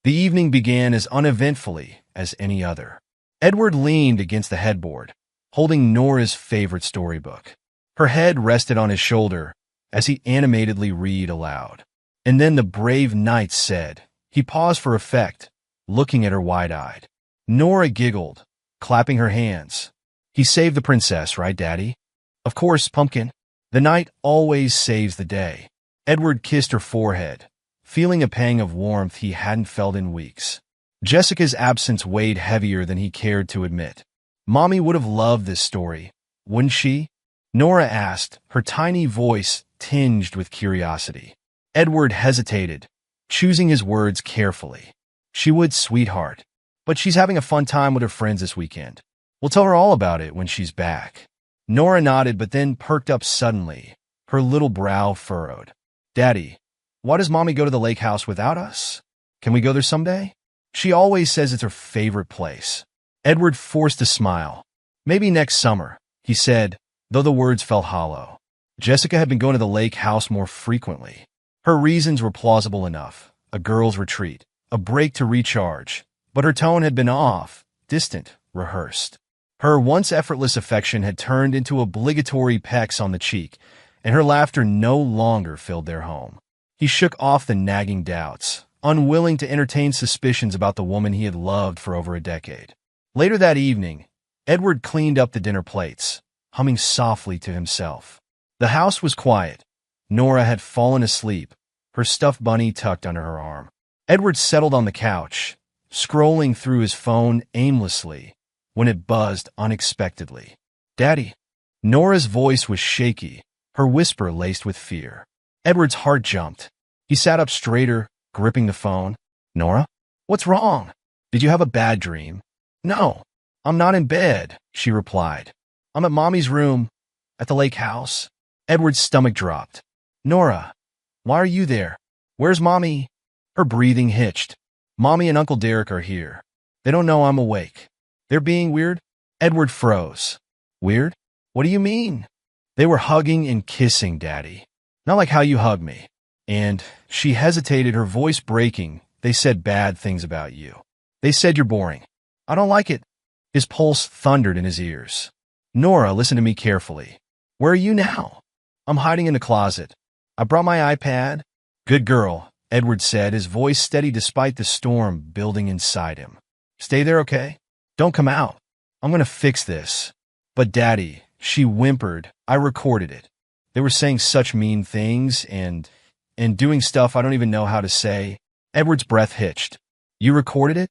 The evening began as uneventfully as any other. Edward leaned against the headboard, holding Nora's favorite storybook. Her head rested on his shoulder as he animatedly read aloud. And then the brave knight said. He paused for effect, looking at her wide-eyed. Nora giggled, clapping her hands. He saved the princess, right, Daddy? Of course, Pumpkin. The knight always saves the day. Edward kissed her forehead, feeling a pang of warmth he hadn't felt in weeks. Jessica's absence weighed heavier than he cared to admit. Mommy would have loved this story, wouldn't she? Nora asked, her tiny voice tinged with curiosity. Edward hesitated, choosing his words carefully. She would, sweetheart. But she's having a fun time with her friends this weekend. We'll tell her all about it when she's back. Nora nodded but then perked up suddenly, her little brow furrowed. Daddy, why does Mommy go to the lake house without us? Can we go there someday? She always says it's her favorite place. Edward forced a smile. Maybe next summer, he said, though the words felt hollow. Jessica had been going to the lake house more frequently. Her reasons were plausible enough. A girl's retreat, a break to recharge. But her tone had been off, distant, rehearsed. Her once effortless affection had turned into obligatory pecks on the cheek, and her laughter no longer filled their home. He shook off the nagging doubts, unwilling to entertain suspicions about the woman he had loved for over a decade. Later that evening, Edward cleaned up the dinner plates, humming softly to himself. The house was quiet. Nora had fallen asleep, her stuffed bunny tucked under her arm. Edward settled on the couch, scrolling through his phone aimlessly, when it buzzed unexpectedly. Daddy. Nora's voice was shaky, her whisper laced with fear. Edward's heart jumped. He sat up straighter, gripping the phone. Nora? What's wrong? Did you have a bad dream? No, I'm not in bed, she replied. I'm at Mommy's room, at the lake house. Edward's stomach dropped. Nora, why are you there? Where's Mommy? Her breathing hitched. Mommy and Uncle Derek are here. They don't know I'm awake. They're being weird? Edward froze. Weird? What do you mean? They were hugging and kissing, Daddy. Not like how you hug me. And she hesitated, her voice breaking. They said bad things about you. They said you're boring. I don't like it. His pulse thundered in his ears. Nora, listen to me carefully. Where are you now? I'm hiding in the closet. I brought my iPad. Good girl, Edward said, his voice steady despite the storm building inside him. Stay there, okay? Don't come out. I'm gonna fix this. But Daddy, she whimpered, I recorded it. They were saying such mean things and doing stuff I don't even know how to say. Edward's breath hitched. You recorded it?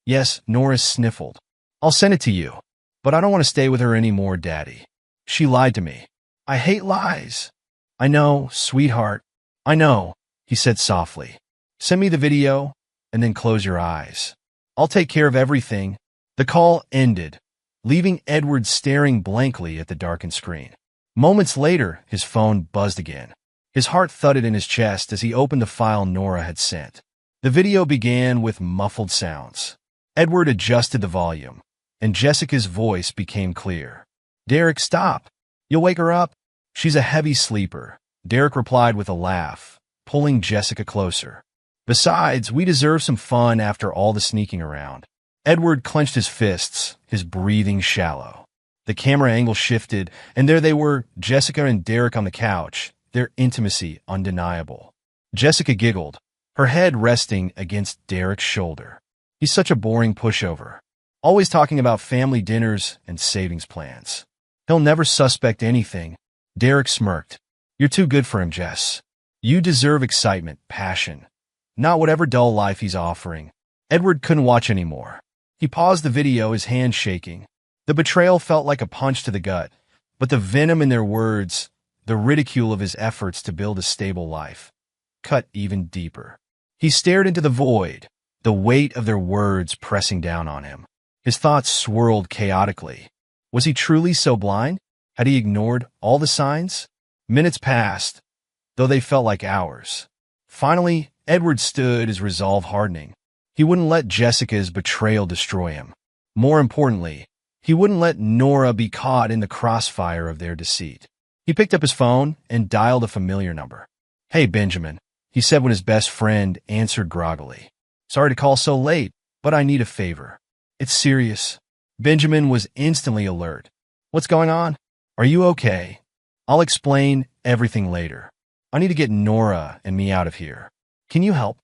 Yes, Nora sniffled. I'll send it to you. But I don't want to stay with her anymore, Daddy. She lied to me. I hate lies. I know, sweetheart. I know, he said softly. Send me the video and then close your eyes. I'll take care of everything. The call ended, leaving Edward staring blankly at the darkened screen. Moments later, his phone buzzed again. His heart thudded in his chest as he opened the file Nora had sent. The video began with muffled sounds. Edward adjusted the volume, and Jessica's voice became clear. Derek, stop. You'll wake her up. She's a heavy sleeper, Derek replied with a laugh, pulling Jessica closer. Besides, we deserve some fun after all the sneaking around. Edward clenched his fists, his breathing shallow. The camera angle shifted, and there they were, Jessica and Derek on the couch, their intimacy undeniable. Jessica giggled, her head resting against Derek's shoulder. He's such a boring pushover, always talking about family dinners and savings plans. He'll never suspect anything. Derek smirked. You're too good for him, Jess. You deserve excitement, passion, not whatever dull life he's offering. Edward couldn't watch anymore. He paused the video, his hand shaking. The betrayal felt like a punch to the gut, but the venom in their words, the ridicule of his efforts to build a stable life, cut even deeper. He stared into the void, the weight of their words pressing down on him. His thoughts swirled chaotically. Was he truly so blind? Had he ignored all the signs? Minutes passed, though they felt like hours. Finally, Edward stood, his resolve hardening. He wouldn't let Jessica's betrayal destroy him. More importantly, he wouldn't let Nora be caught in the crossfire of their deceit. He picked up his phone and dialed a familiar number. Hey, Benjamin, he said when his best friend answered groggily. Sorry to call so late, but I need a favor. It's serious. Benjamin was instantly alert. What's going on? Are you okay? I'll explain everything later. I need to get Nora and me out of here. Can you help?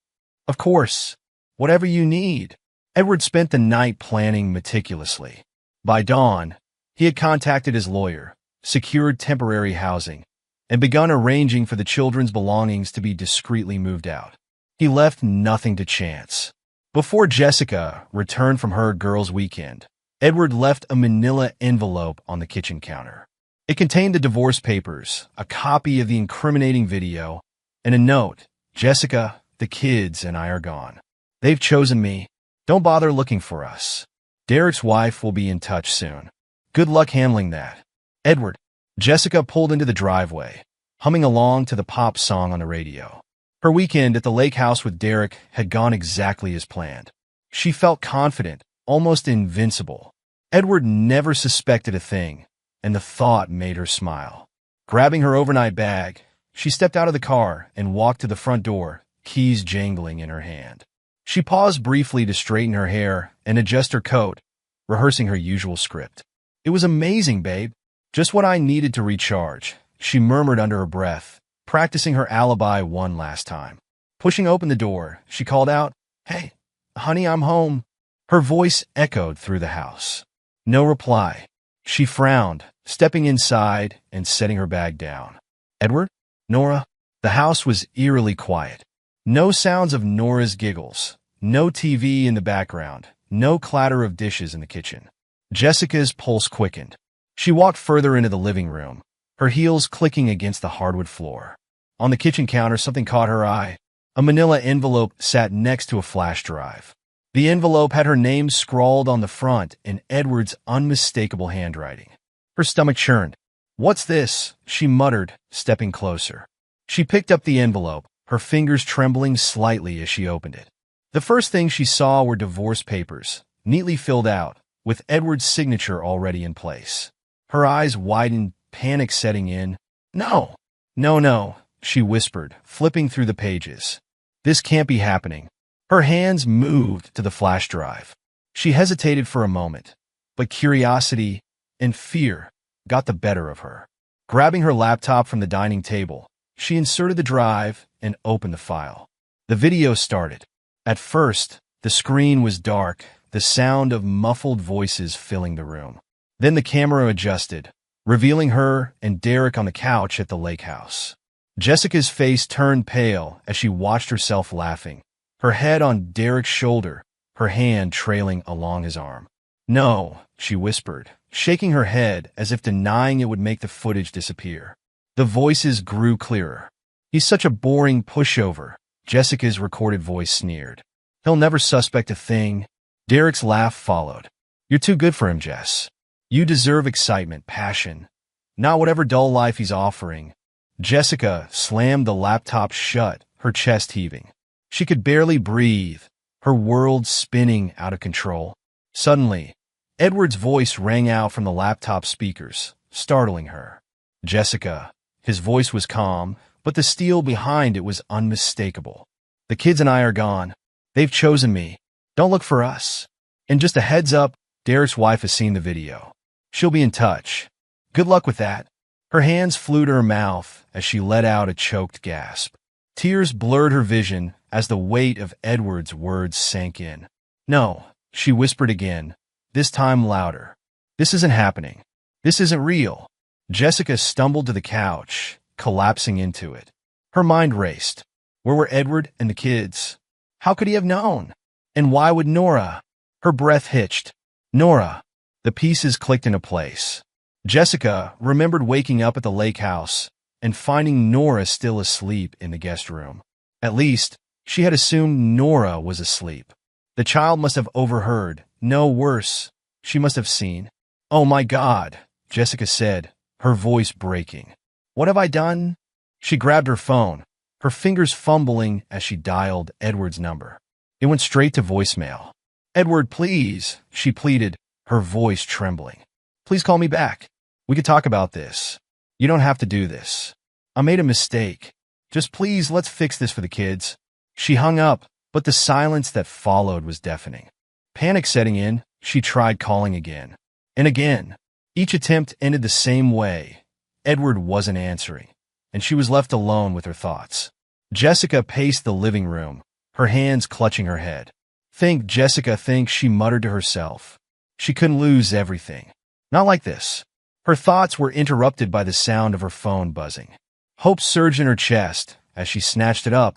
Of course. Whatever you need. Edward spent the night planning meticulously. By dawn, he had contacted his lawyer, secured temporary housing, and begun arranging for the children's belongings to be discreetly moved out. He left nothing to chance. Before Jessica returned from her girls' weekend, Edward left a manila envelope on the kitchen counter. It contained the divorce papers, a copy of the incriminating video, and a note, "Jessica, the kids and I are gone. They've chosen me. Don't bother looking for us. Derek's wife will be in touch soon. Good luck handling that." Edward. Jessica pulled into the driveway, humming along to the pop song on the radio. Her weekend at the lake house with Derek had gone exactly as planned. She felt confident, almost invincible. Edward never suspected a thing, and the thought made her smile. Grabbing her overnight bag, she stepped out of the car and walked to the front door, keys jangling in her hand. She paused briefly to straighten her hair and adjust her coat, rehearsing her usual script. "It was amazing, babe. Just what I needed to recharge," she murmured under her breath, practicing her alibi one last time. Pushing open the door, she called out, "Hey, honey, I'm home." Her voice echoed through the house. No reply. She frowned, stepping inside and setting her bag down. "Edward? Nora?" The house was eerily quiet. No sounds of Nora's giggles, no TV in the background, no clatter of dishes in the kitchen. Jessica's pulse quickened. She walked further into the living room, her heels clicking against the hardwood floor. On the kitchen counter, something caught her eye. A manila envelope sat next to a flash drive. The envelope had her name scrawled on the front in Edward's unmistakable handwriting. Her stomach churned. "What's this?" she muttered, stepping closer. She picked up the envelope, her fingers trembling slightly as she opened it. The first thing she saw were divorce papers, neatly filled out, with Edward's signature already in place. Her eyes widened, panic setting in. "No, no," she whispered, flipping through the pages. "This can't be happening." Her hands moved to the flash drive. She hesitated for a moment, but curiosity and fear got the better of her. Grabbing her laptop from the dining table, she inserted the drive and opened the file. The video started. At first, the screen was dark, the sound of muffled voices filling the room. Then the camera adjusted, revealing her and Derek on the couch at the lake house. Jessica's face turned pale as she watched herself laughing, her head on Derek's shoulder, her hand trailing along his arm. "No," she whispered, shaking her head as if denying it would make the footage disappear. The voices grew clearer. "He's such a boring pushover," Jessica's recorded voice sneered. "He'll never suspect a thing." Derek's laugh followed. "You're too good for him, Jess. You deserve excitement, passion, not whatever dull life he's offering." Jessica slammed the laptop shut, her chest heaving. She could barely breathe, her world spinning out of control. Suddenly, Edward's voice rang out from the laptop speakers, startling her. "Jessica." His voice was calm, but the steel behind it was unmistakable. "The kids and I are gone. They've chosen me. Don't look for us. And just a heads up, Derek's wife has seen the video. She'll be in touch. Good luck with that." Her hands flew to her mouth as she let out a choked gasp. Tears blurred her vision as the weight of Edward's words sank in. "No," she whispered again, this time louder. "This isn't happening. This isn't real." Jessica stumbled to the couch, collapsing into it. Her mind raced. Where were Edward and the kids? How could he have known? And why would Nora? Her breath hitched. Nora. The pieces clicked into place. Jessica remembered waking up at the lake house and finding Nora still asleep in the guest room. At least, she had assumed Nora was asleep. The child must have overheard. No, worse, she must have seen. "Oh my God," Jessica said, her voice breaking. "What have I done?" She grabbed her phone, her fingers fumbling as she dialed Edward's number. It went straight to voicemail. "Edward, please," she pleaded, her voice trembling. "Please call me back. We could talk about this. You don't have to do this. I made a mistake. Just please, let's fix this for the kids." She hung up, But the silence that followed was deafening. Panic setting in, she tried calling again. And again. Each attempt ended the same way. Edward wasn't answering, and she was left alone with her thoughts. Jessica paced the living room, her hands clutching her head. Think, Jessica, think, she muttered to herself. She couldn't lose everything. Not like this. Her thoughts were interrupted by the sound of her phone buzzing. Hope surged in her chest as she snatched it up,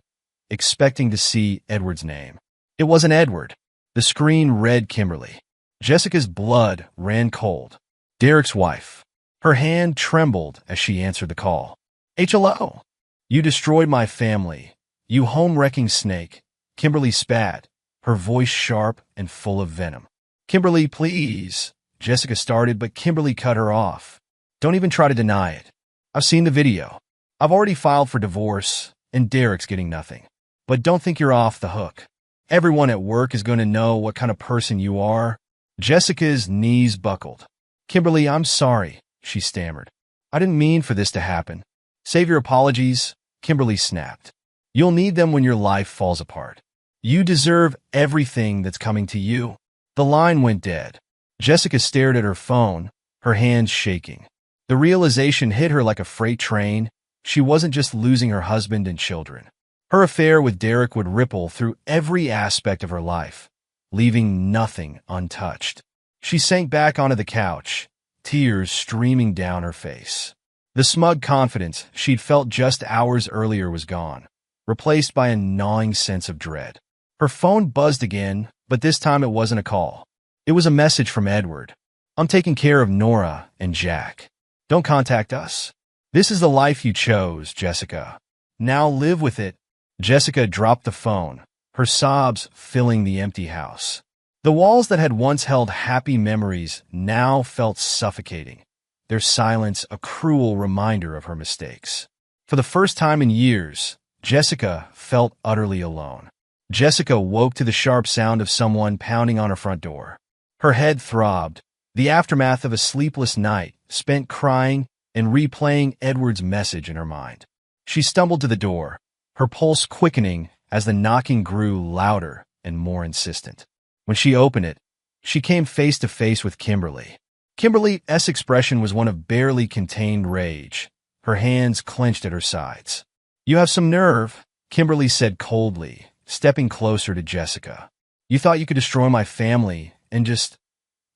expecting to see Edward's name. It wasn't Edward. The screen read Kimberly. Jessica's blood ran cold. Derek's wife. Her hand trembled as she answered the call. Hello. You destroyed my family. You home-wrecking snake. Kimberly spat, her voice sharp and full of venom. Kimberly, please. Jessica started, but Kimberly cut her off. Don't even try to deny it. I've seen the video. I've already filed for divorce, and Derek's getting nothing. But don't think you're off the hook. Everyone at work is going to know what kind of person you are. Jessica's knees buckled. Kimberly, I'm sorry, she stammered. I didn't mean for this to happen. Save your apologies, Kimberly snapped. You'll need them when your life falls apart. You deserve everything that's coming to you. The line went dead. Jessica stared at her phone, her hands shaking. The realization hit her like a freight train. She wasn't just losing her husband and children. Her affair with Derek would ripple through every aspect of her life, leaving nothing untouched. She sank back onto the couch, tears streaming down her face. The smug confidence she'd felt just hours earlier was gone, replaced by a gnawing sense of dread. Her phone buzzed again, but this time it wasn't a call. It was a message from Edward. I'm taking care of Nora and Jack. Don't contact us. This is the life you chose, Jessica. Now live with it. Jessica dropped the phone, her sobs filling the empty house. The walls that had once held happy memories now felt suffocating, their silence a cruel reminder of her mistakes. For the first time in years, Jessica felt utterly alone. Jessica woke to the sharp sound of someone pounding on her front door. Her head throbbed, the aftermath of a sleepless night spent crying and replaying Edward's message in her mind. She stumbled to the door, her pulse quickening as the knocking grew louder and more insistent. When she opened it, she came face to face with Kimberly. Kimberly's expression was one of barely contained rage, her hands clenched at her sides. You have some nerve, Kimberly said coldly, stepping closer to Jessica. You thought you could destroy my family and just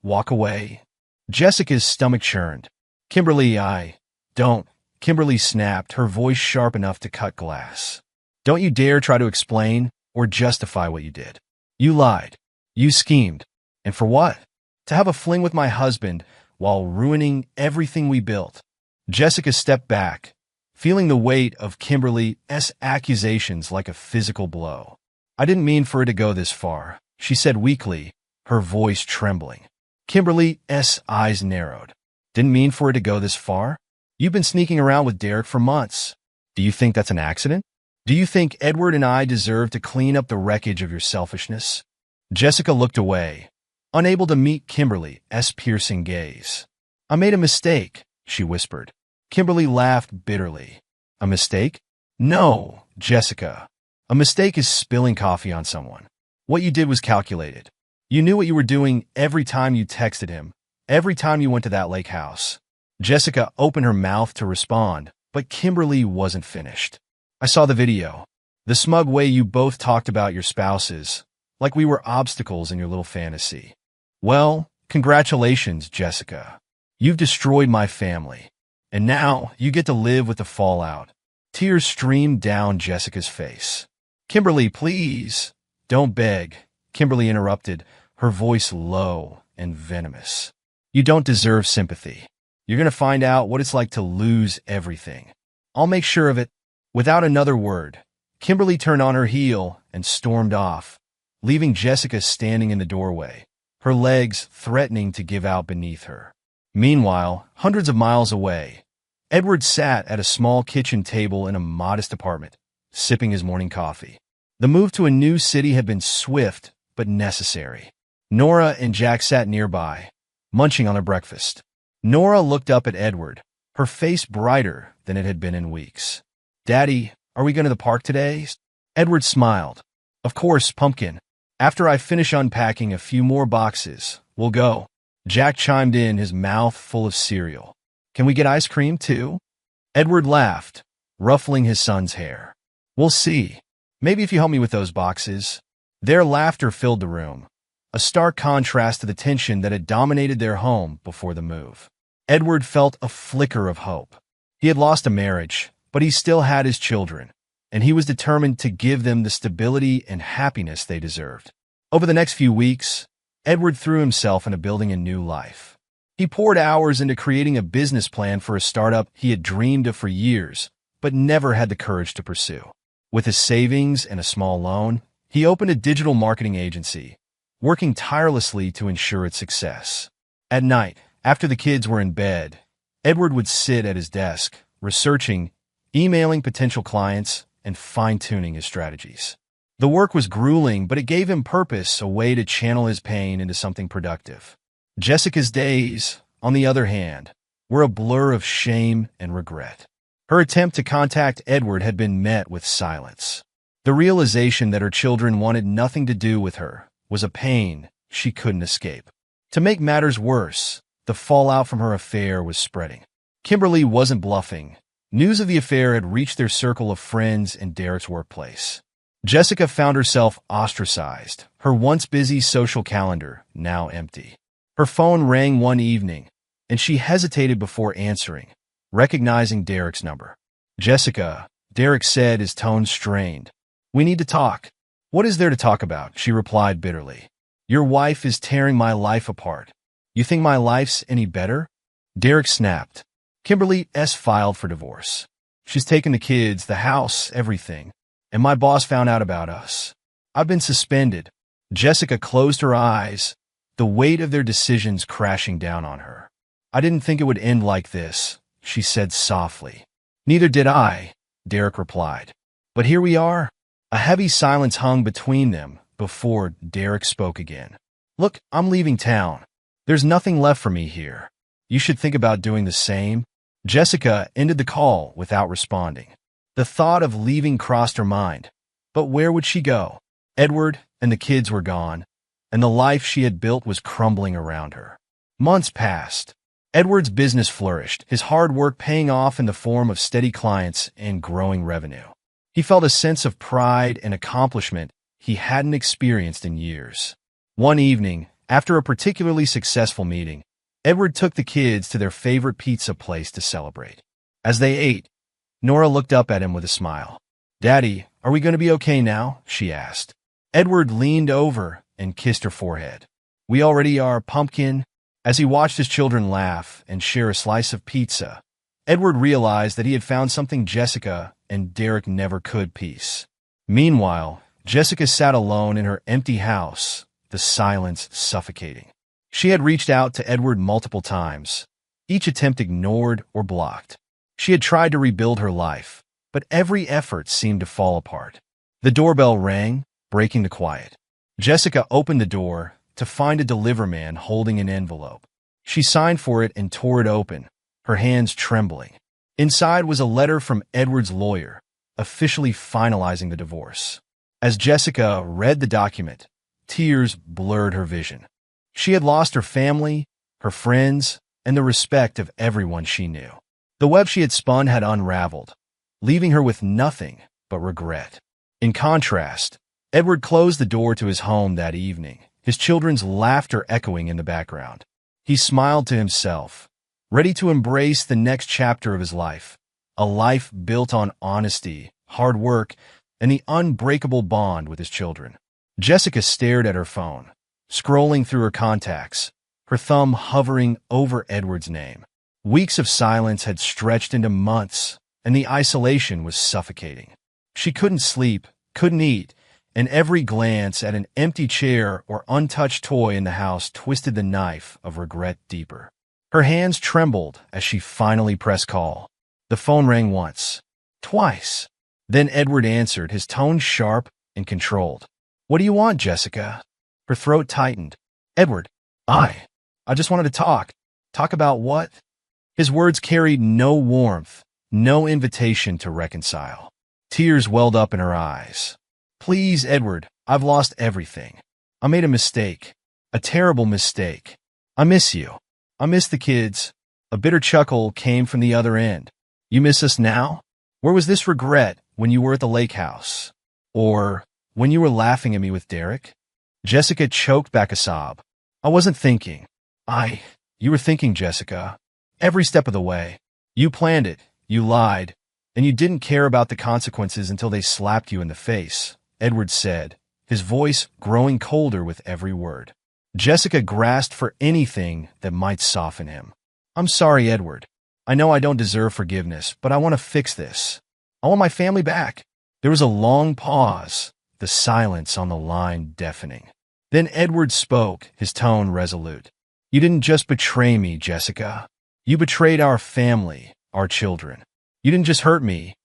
walk away? Jessica's stomach churned. Kimberly, I don't. Kimberly snapped, her voice sharp enough to cut glass. Don't you dare try to explain or justify what you did. You lied. You schemed. And for what? To have a fling with my husband while ruining everything we built. Jessica stepped back, feeling the weight of Kimberly's accusations like a physical blow. I didn't mean for it to go this far, she said weakly, her voice trembling. Kimberly's eyes narrowed. Didn't mean for it to go this far? You've been sneaking around with Derek for months. Do you think that's an accident? Do you think Edward and I deserve to clean up the wreckage of your selfishness? Jessica looked away, unable to meet Kimberly's piercing gaze. I made a mistake, she whispered. Kimberly laughed bitterly. A mistake? No, Jessica. A mistake is spilling coffee on someone. What you did was calculated. You knew what you were doing every time you texted him, every time you went to that lake house. Jessica opened her mouth to respond, but Kimberly wasn't finished. I saw the video. The smug way you both talked about your spouses, like we were obstacles in your little fantasy. Well, congratulations, Jessica. You've destroyed my family, and now you get to live with the fallout. Tears streamed down Jessica's face. Kimberly, please. Don't beg, Kimberly interrupted, her voice low and venomous. You don't deserve sympathy. You're going to find out what it's like to lose everything. I'll make sure of it. Without another word, Kimberly turned on her heel and stormed off, leaving Jessica standing in the doorway, her legs threatening to give out beneath her. Meanwhile, hundreds of miles away, Edward sat at a small kitchen table in a modest apartment, sipping his morning coffee. The move to a new city had been swift but necessary. Nora and Jack sat nearby, munching on their breakfast. Nora looked up at Edward, her face brighter than it had been in weeks. Daddy, are we going to the park today? Edward smiled. Of course, Pumpkin. After I finish unpacking a few more boxes, we'll go. Jack chimed in, his mouth full of cereal. Can we get ice cream, too? Edward laughed, ruffling his son's hair. We'll see. Maybe if you help me with those boxes. Their laughter filled the room, a stark contrast to the tension that had dominated their home before the move. Edward felt a flicker of hope. He had lost a marriage, but he still had his children, and he was determined to give them the stability and happiness they deserved. Over the next few weeks, Edward threw himself into building a new life. He poured hours into creating a business plan for a startup he had dreamed of for years, but never had the courage to pursue. With his savings and a small loan, he opened a digital marketing agency, working tirelessly to ensure its success. At night, after the kids were in bed, Edward would sit at his desk, researching, emailing potential clients, and fine-tuning his strategies. The work was grueling, but it gave him purpose, a way to channel his pain into something productive. Jessica's days, on the other hand, were a blur of shame and regret. Her attempt to contact Edward had been met with silence. The realization that her children wanted nothing to do with her was a pain she couldn't escape. To make matters worse, the fallout from her affair was spreading. Kimberly wasn't bluffing. News of the affair had reached their circle of friends and Derek's workplace. Jessica found herself ostracized, her once busy social calendar now empty. Her phone rang one evening, and she hesitated before answering, recognizing Derek's number. "Jessica," Derek said, his tone strained. "We need to talk." "What is there to talk about?" she replied bitterly. "Your wife is tearing my life apart. You think my life's any better?" Derek snapped. "Kimberly S. filed for divorce. She's taken the kids, the house, everything. And my boss found out about us. I've been suspended." Jessica closed her eyes, the weight of their decisions crashing down on her. "I didn't think it would end like this," she said softly. "Neither did I," Derek replied. "But here we are." A heavy silence hung between them before Derek spoke again. "Look, I'm leaving town. There's nothing left for me here. You should think about doing the same." Jessica ended the call without responding. The thought of leaving crossed her mind, but where would she go? Edward and the kids were gone, and the life she had built was crumbling around her. Months passed. Edward's business flourished, his hard work paying off in the form of steady clients and growing revenue. He felt a sense of pride and accomplishment he hadn't experienced in years. One evening, after a particularly successful meeting, Edward took the kids to their favorite pizza place to celebrate. As they ate, Nora looked up at him with a smile. "Daddy, are we going to be okay now?" she asked. Edward leaned over and kissed her forehead. "We already are, Pumpkin." As he watched his children laugh and share a slice of pizza, Edward realized that he had found something Jessica and Derek never could: peace. Meanwhile, Jessica sat alone in her empty house, the silence suffocating. She had reached out to Edward multiple times, each attempt ignored or blocked. She had tried to rebuild her life, but every effort seemed to fall apart. The doorbell rang, breaking the quiet. Jessica opened the door to find a delivery man holding an envelope. She signed for it and tore it open, her hands trembling. Inside was a letter from Edward's lawyer, officially finalizing the divorce. As Jessica read the document, tears blurred her vision. She had lost her family, her friends, and the respect of everyone she knew. The web she had spun had unraveled, leaving her with nothing but regret. In contrast, Edward closed the door to his home that evening, his children's laughter echoing in the background. He smiled to himself, ready to embrace the next chapter of his life, a life built on honesty, hard work, and the unbreakable bond with his children. Jessica stared at her phone, scrolling through her contacts, her thumb hovering over Edward's name. Weeks of silence had stretched into months, and the isolation was suffocating. She couldn't sleep, couldn't eat, and every glance at an empty chair or untouched toy in the house twisted the knife of regret deeper. Her hands trembled as she finally pressed call. The phone rang once, twice. Then Edward answered, his tone sharp and controlled. "What do you want, Jessica?" Her throat tightened. "Edward, I just wanted to talk." "Talk about what?" His words carried no warmth, no invitation to reconcile. Tears welled up in her eyes. "Please, Edward, I've lost everything. I made a mistake. A terrible mistake. I miss you. I miss the kids. A bitter chuckle came from the other end. You miss us now? Where was this regret when you were at the lake house? Or when you were laughing at me with Derek? Jessica choked back a sob. I wasn't thinking. You were thinking, Jessica. Every step of the way. You planned it. You lied. And you didn't care about the consequences until they slapped you in the face, Edward said, his voice growing colder with every word. Jessica grasped for anything that might soften him. I'm sorry, Edward. I know I don't deserve forgiveness, but I want to fix this. I want my family back. There was a long pause, the silence on the line deafening. Then Edward spoke, his tone resolute. You didn't just betray me, Jessica. You betrayed our family, our children. You didn't just hurt me.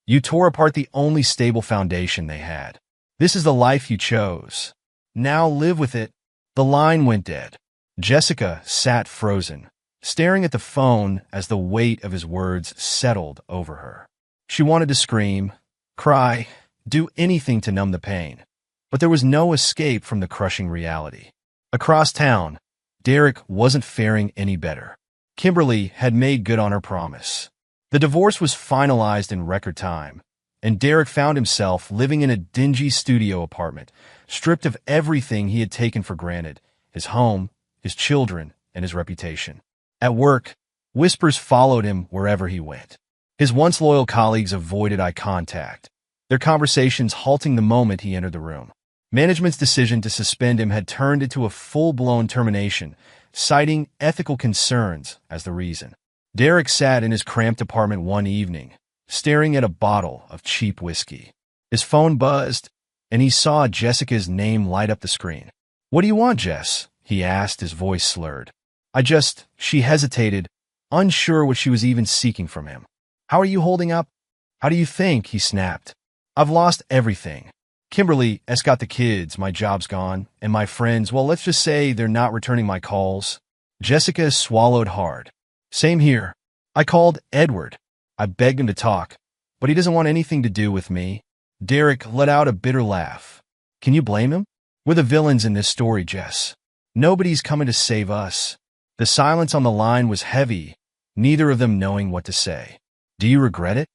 You tore apart the only stable foundation they had. This is the life you chose. Now live with it. The line went dead. Jessica sat frozen, staring at the phone as the weight of his words settled over her. She wanted to scream, cry, do anything to numb the pain. But there was no escape from the crushing reality. Across town, Derek wasn't faring any better. Kimberly had made good on her promise. The divorce was finalized in record time, and Derek found himself living in a dingy studio apartment, stripped of everything he had taken for granted, his home, his children, and his reputation. At work, whispers followed him wherever he went. His once loyal colleagues avoided eye contact, their conversations halting the moment he entered the room. Management's decision to suspend him had turned into a full-blown termination, citing ethical concerns as the reason. Derek sat in his cramped apartment one evening, staring at a bottle of cheap whiskey. His phone buzzed, and he saw Jessica's name light up the screen. What do you want, Jess? He asked, his voice slurred. She hesitated, unsure what she was even seeking from him. How are you holding up? How do you think? He snapped. I've lost everything. Kimberly has got the kids, my job's gone, and my friends, well, let's just say they're not returning my calls. Jessica swallowed hard. Same here. I called Edward. I begged him to talk, but he doesn't want anything to do with me. Derek let out a bitter laugh. Can you blame him? We're the villains in this story, Jess. Nobody's coming to save us. The silence on the line was heavy, neither of them knowing what to say. Do you regret it?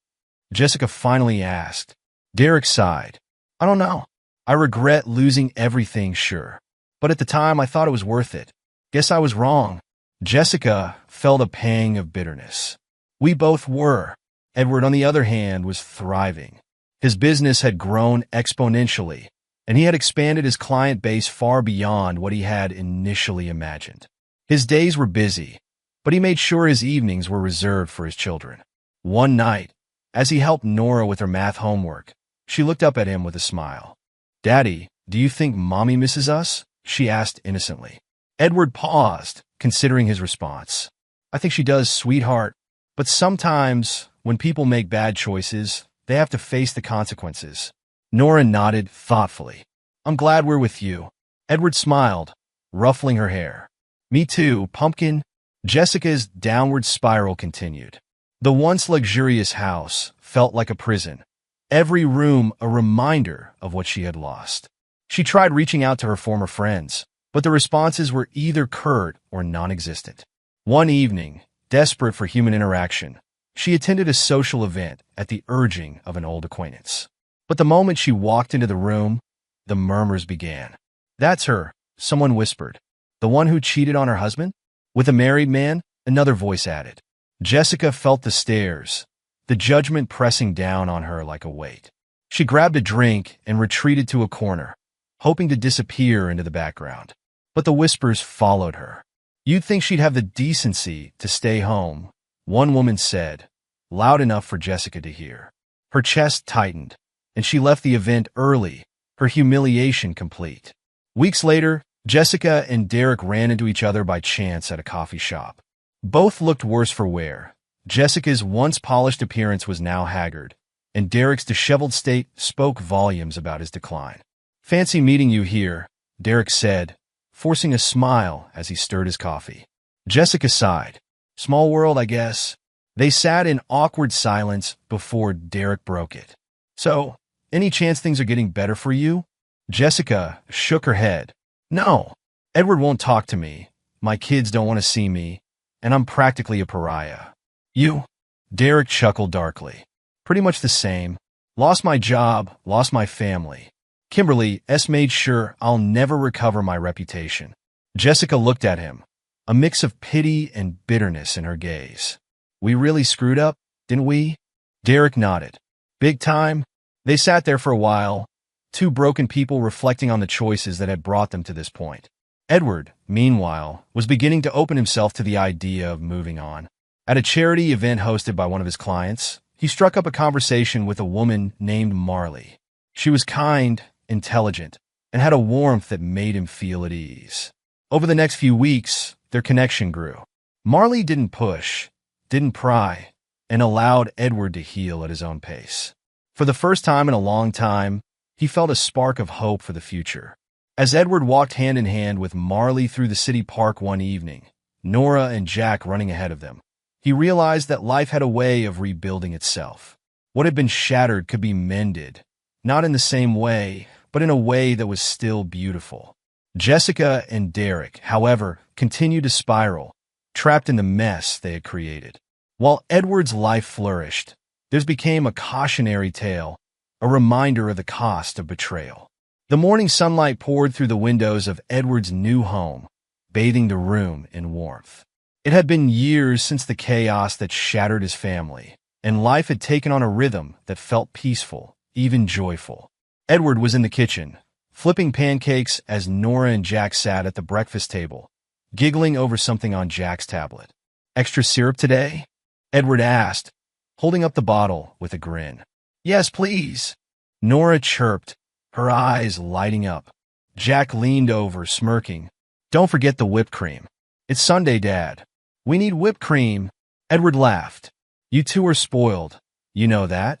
Jessica finally asked. Derek sighed. I don't know. I regret losing everything, sure. But at the time, I thought it was worth it. Guess I was wrong. Jessica felt a pang of bitterness. We both were. Edward, on the other hand, was thriving. His business had grown exponentially, and he had expanded his client base far beyond what he had initially imagined. His days were busy, but he made sure his evenings were reserved for his children. One night, as he helped Nora with her math homework, she looked up at him with a smile. Daddy, do you think Mommy misses us? She asked innocently. Edward paused, considering his response. I think she does, sweetheart. But sometimes, when people make bad choices, they have to face the consequences. Nora nodded thoughtfully. I'm glad we're with you. Edward smiled, ruffling her hair. Me too, Pumpkin. Jessica's downward spiral continued. The once luxurious house felt like a prison, every room a reminder of what she had lost. She tried reaching out to her former friends, but the responses were either curt or non-existent. One evening, desperate for human interaction, she attended a social event at the urging of an old acquaintance. But the moment she walked into the room, the murmurs began. That's her, someone whispered. The one who cheated on her husband? With a married man? Another voice added. Jessica felt the stares, the judgment pressing down on her like a weight. She grabbed a drink and retreated to a corner, hoping to disappear into the background. But the whispers followed her. You'd think she'd have the decency to stay home, one woman said, loud enough for Jessica to hear. Her chest tightened, and she left the event early, her humiliation complete. Weeks later, Jessica and Derek ran into each other by chance at a coffee shop. Both looked worse for wear. Jessica's once polished appearance was now haggard, and Derek's disheveled state spoke volumes about his decline. Fancy meeting you here, Derek said, forcing a smile as he stirred his coffee. Jessica sighed. Small world, I guess. They sat in awkward silence before Derek broke it. So, any chance things are getting better for you? Jessica shook her head. No, Edward won't talk to me. My kids don't want to see me, and I'm practically a pariah. You? Derek chuckled darkly. Pretty much the same. Lost my job, lost my family. Kimberly S. made sure I'll never recover my reputation. Jessica looked at him, a mix of pity and bitterness in her gaze. We really screwed up, didn't we? Derek nodded. Big time. They sat there for a while, two broken people reflecting on the choices that had brought them to this point. Edward, meanwhile, was beginning to open himself to the idea of moving on. At a charity event hosted by one of his clients, he struck up a conversation with a woman named Marley. She was kind, intelligent, and had a warmth that made him feel at ease. Over the next few weeks, their connection grew. Marley didn't push, didn't pry, and allowed Edward to heal at his own pace. For the first time in a long time, he felt a spark of hope for the future. As Edward walked hand in hand with Marley through the city park one evening, Nora and Jack running ahead of them, he realized that life had a way of rebuilding itself. What had been shattered could be mended, not in the same way, but in a way that was still beautiful. Jessica and Derek, however, continued to spiral, trapped in the mess they had created. While Edward's life flourished, theirs became a cautionary tale, a reminder of the cost of betrayal. The morning sunlight poured through the windows of Edward's new home, bathing the room in warmth. It had been years since the chaos that shattered his family, and life had taken on a rhythm that felt peaceful, even joyful. Edward was in the kitchen, flipping pancakes as Nora and Jack sat at the breakfast table, giggling over something on Jack's tablet. Extra syrup today? Edward asked, holding up the bottle with a grin. Yes, please. Nora chirped, her eyes lighting up. Jack leaned over, smirking. Don't forget the whipped cream. It's Sunday, Dad. We need whipped cream. Edward laughed. You two are spoiled. You know that?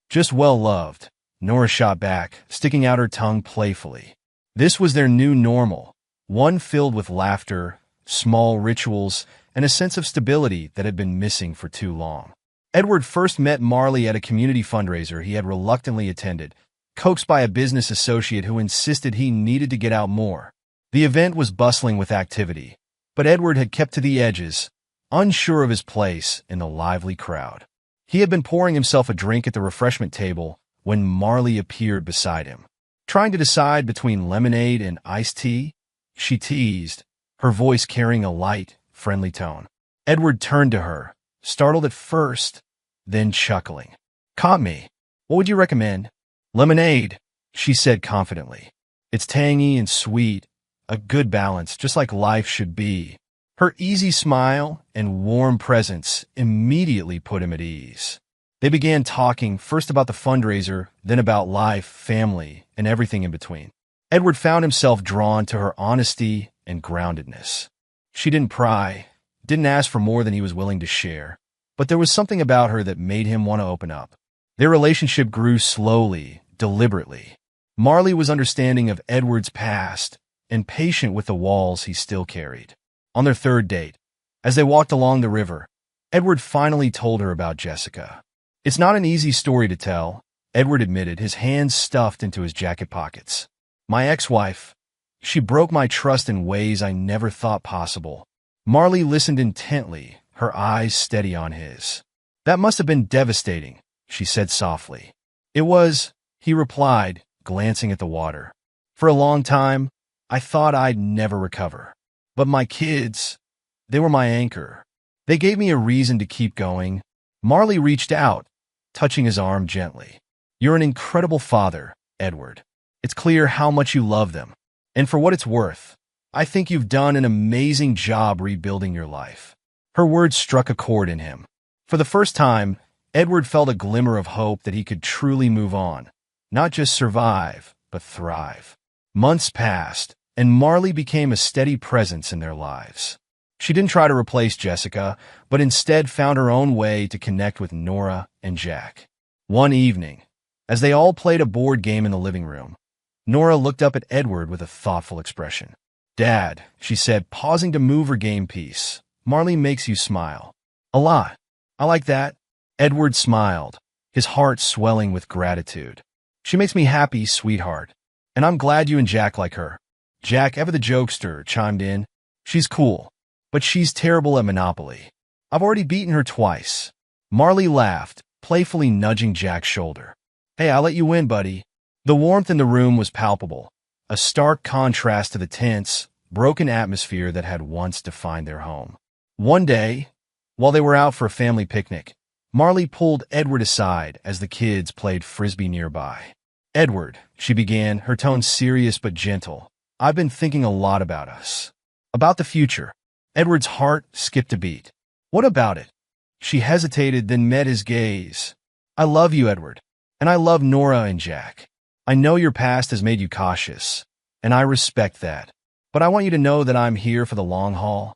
Just well-loved. Nora shot back, sticking out her tongue playfully. This was their new normal, one filled with laughter, small rituals, and a sense of stability that had been missing for too long. Edward first met Marley at a community fundraiser he had reluctantly attended, coaxed by a business associate who insisted he needed to get out more. The event was bustling with activity, but Edward had kept to the edges, unsure of his place in the lively crowd. He had been pouring himself a drink at the refreshment table when Marley appeared beside him. Trying to decide between lemonade and iced tea, she teased, her voice carrying a light, friendly tone. Edward turned to her, startled at first, then chuckling. Caught me. What would you recommend? Lemonade, she said confidently. It's tangy and sweet, a good balance, just like life should be. Her easy smile and warm presence immediately put him at ease. They began talking first about the fundraiser, then about life, family, and everything in between. Edward found himself drawn to her honesty and groundedness. She didn't pry, didn't ask for more than he was willing to share, but there was something about her that made him want to open up. Their relationship grew slowly, deliberately. Marley was understanding of Edward's past and patient with the walls he still carried. On their third date, as they walked along the river, Edward finally told her about Jessica. It's not an easy story to tell, Edward admitted, his hands stuffed into his jacket pockets. My ex-wife, she broke my trust in ways I never thought possible. Marley listened intently, her eyes steady on his. That must have been devastating, she said softly. It was, he replied, glancing at the water. For a long time, I thought I'd never recover. But my kids, they were my anchor. They gave me a reason to keep going. Marley reached out, touching his arm gently. You're an incredible father, Edward. It's clear how much you love them. And for what it's worth, I think you've done an amazing job rebuilding your life. Her words struck a chord in him. For the first time, Edward felt a glimmer of hope that he could truly move on, not just survive, but thrive. Months passed, and Marley became a steady presence in their lives. She didn't try to replace Jessica, but instead found her own way to connect with Nora and Jack. One evening, as they all played a board game in the living room, Nora looked up at Edward with a thoughtful expression. Dad, she said, pausing to move her game piece, Marley makes you smile. A lot. I like that. Edward smiled, his heart swelling with gratitude. She makes me happy, sweetheart. And I'm glad you and Jack like her. Jack, ever the jokester, chimed in. She's cool, but she's terrible at Monopoly. I've already beaten her twice. Marley laughed, playfully nudging Jack's shoulder. Hey, I'll let you win, buddy. The warmth in the room was palpable, a stark contrast to the tense, broken atmosphere that had once defined their home. One day, while they were out for a family picnic, Marley pulled Edward aside as the kids played frisbee nearby. Edward, she began, her tone serious but gentle, I've been thinking a lot about us. About the future. Edward's heart skipped a beat. What about it? She hesitated, then met his gaze. I love you, Edward. And I love Nora and Jack. I know your past has made you cautious, and I respect that. But I want you to know that I'm here for the long haul.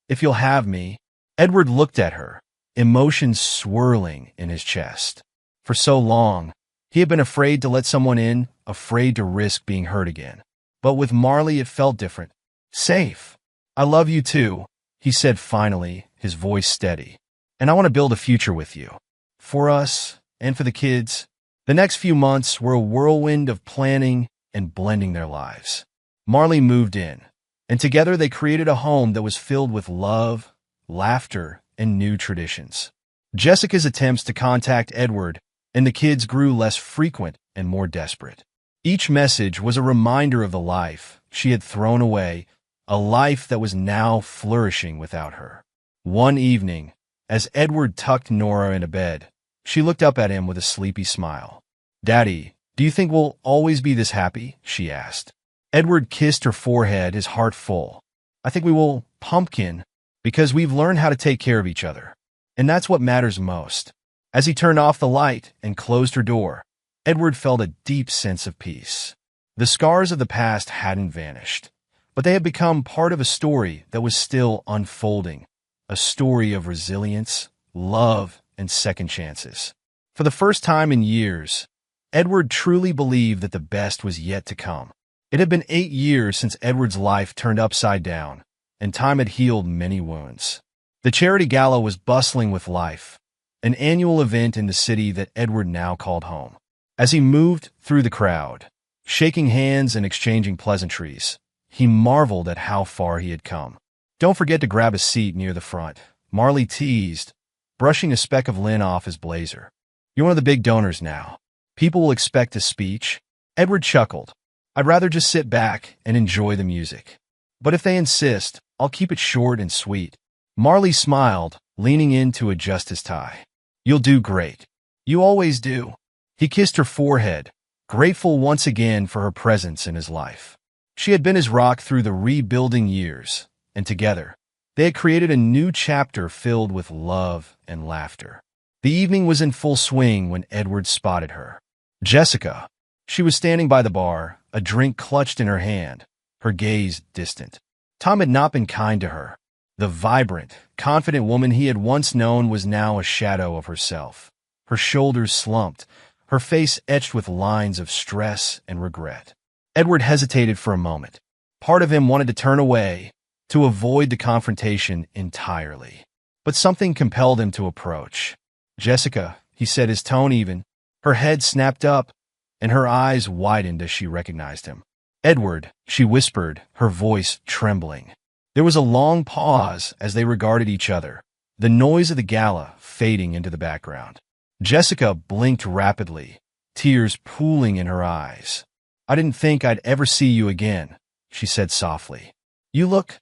If you'll have me. Edward looked at her, emotions swirling in his chest. For so long, he had been afraid to let someone in, afraid to risk being hurt again. But with Marley, it felt different. Safe. I love you too, he said finally, his voice steady. And I want to build a future with you. For us, and for the kids. The next few months were a whirlwind of planning and blending their lives. Marley moved in, and together they created a home that was filled with love, laughter, and new traditions. Jessica's attempts to contact Edward and the kids grew less frequent and more desperate. Each message was a reminder of the life she had thrown away, a life that was now flourishing without her. One evening, as Edward tucked Nora into bed, she looked up at him with a sleepy smile. Daddy, do you think we'll always be this happy? She asked. Edward kissed her forehead, his heart full. I think we will, pumpkin, because we've learned how to take care of each other. And that's what matters most. As he turned off the light and closed her door, Edward felt a deep sense of peace. The scars of the past hadn't vanished, but they had become part of a story that was still unfolding, a story of resilience, love, and second chances. For the first time in years, Edward truly believed that the best was yet to come. It had been 8 years since Edward's life turned upside down, and time had healed many wounds. The charity gala was bustling with life, an annual event in the city that Edward now called home. As he moved through the crowd, shaking hands and exchanging pleasantries, he marveled at how far he had come. Don't forget to grab a seat near the front, Marley teased, brushing a speck of lint off his blazer. You're one of the big donors now. People will expect a speech. Edward chuckled. I'd rather just sit back and enjoy the music. But if they insist, I'll keep it short and sweet. Marley smiled, leaning in to adjust his tie. You'll do great. You always do. He kissed her forehead, grateful once again for her presence in his life. She had been his rock through the rebuilding years, and together, they had created a new chapter filled with love and laughter. The evening was in full swing when Edward spotted her. Jessica. She was standing by the bar, a drink clutched in her hand, her gaze distant. Tom had not been kind to her. The vibrant, confident woman he had once known was now a shadow of herself. Her shoulders slumped, her face etched with lines of stress and regret. Edward hesitated for a moment. Part of him wanted to turn away, to avoid the confrontation entirely. But something compelled him to approach. Jessica, he said, his tone even. Her head snapped up, and her eyes widened as she recognized him. Edward, she whispered, her voice trembling. There was a long pause as they regarded each other, the noise of the gala fading into the background. Jessica blinked rapidly, tears pooling in her eyes. I didn't think I'd ever see you again, she said softly. You look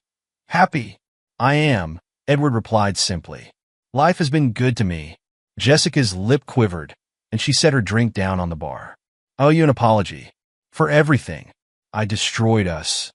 happy. I am, Edward replied simply. Life has been good to me. Jessica's lip quivered, and she set her drink down on the bar. I owe you an apology. For everything. I destroyed us.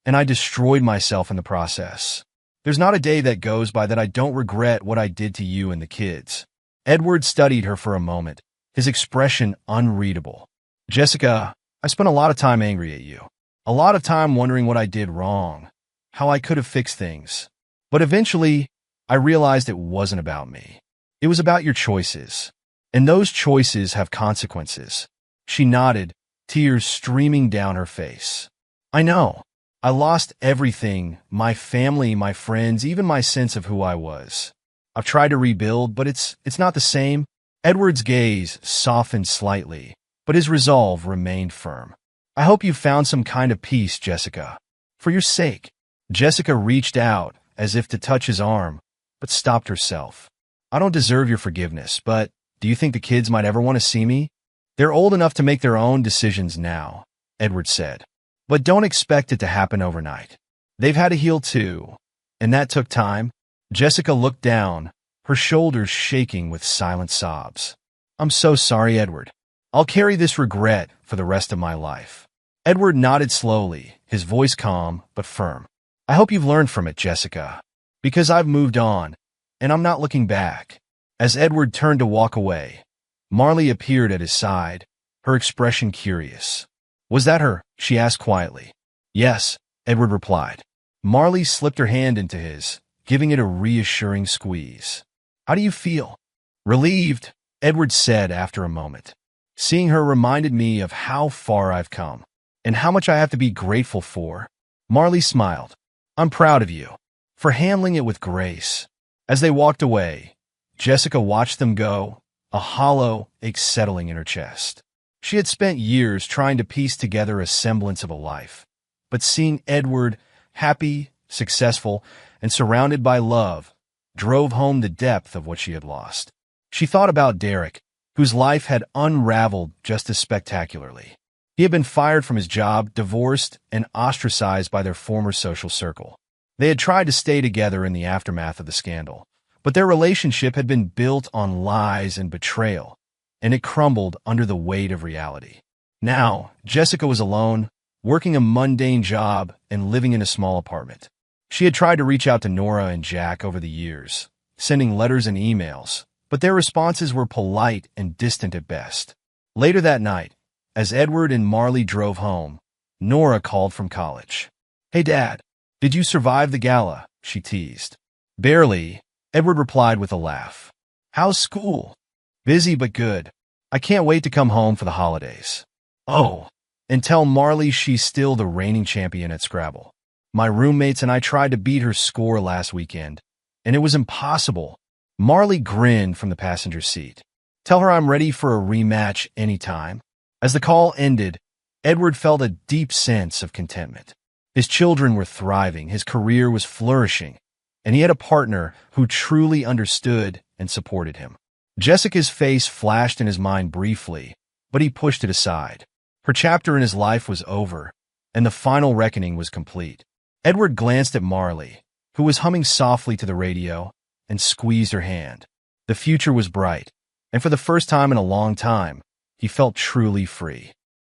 And I destroyed myself in the process. There's not a day that goes by that I don't regret what I did to you and the kids. Edward studied her for a moment, his expression unreadable. Jessica, I spent a lot of time angry at you. A lot of time wondering what I did wrong, how I could have fixed things. But eventually, I realized it wasn't about me. It was about your choices. And those choices have consequences. She nodded, tears streaming down her face. I know. I lost everything, my family, my friends, even my sense of who I was. I've tried to rebuild, but it's not the same. Edward's gaze softened slightly, but his resolve remained firm. I hope you found some kind of peace, Jessica. For your sake. Jessica reached out as if to touch his arm, but stopped herself. I don't deserve your forgiveness, but do you think the kids might ever want to see me? They're old enough to make their own decisions now, Edward said. But don't expect it to happen overnight. They've had to heal too, and that took time. Jessica looked down, her shoulders shaking with silent sobs. I'm so sorry, Edward. I'll carry this regret for the rest of my life. Edward nodded slowly, his voice calm but firm. I hope you've learned from it, Jessica, because I've moved on, and I'm not looking back. As Edward turned to walk away, Marley appeared at his side, her expression curious. Was that her? She asked quietly. Yes, Edward replied. Marley slipped her hand into his, giving it a reassuring squeeze. How do you feel? Relieved, Edward said after a moment. Seeing her reminded me of how far I've come, and how much I have to be grateful for. Marley smiled. I'm proud of you for handling it with grace. As they walked away, Jessica watched them go, a hollow ache settling in her chest. She had spent years trying to piece together a semblance of a life, but seeing Edward happy, successful, and surrounded by love drove home the depth of what she had lost. She thought about Derek, whose life had unraveled just as spectacularly. He had been fired from his job, divorced, and ostracized by their former social circle. They had tried to stay together in the aftermath of the scandal, but their relationship had been built on lies and betrayal, and it crumbled under the weight of reality. Now, Jessica was alone, working a mundane job and living in a small apartment. She had tried to reach out to Nora and Jack over the years, sending letters and emails, but their responses were polite and distant at best. Later that night, as Edward and Marley drove home, Nora called from college. Hey, Dad, did you survive the gala? She teased. Barely, Edward replied with a laugh. How's school? Busy but good. I can't wait to come home for the holidays. Oh, and tell Marley she's still the reigning champion at Scrabble. My roommates and I tried to beat her score last weekend, and it was impossible. Marley grinned from the passenger seat. Tell her I'm ready for a rematch anytime. As the call ended, Edward felt a deep sense of contentment. His children were thriving, his career was flourishing, and he had a partner who truly understood and supported him. Jessica's face flashed in his mind briefly, but he pushed it aside. Her chapter in his life was over, and the final reckoning was complete. Edward glanced at Marley, who was humming softly to the radio, and squeezed her hand. The future was bright, and for the first time in a long time, he felt truly free.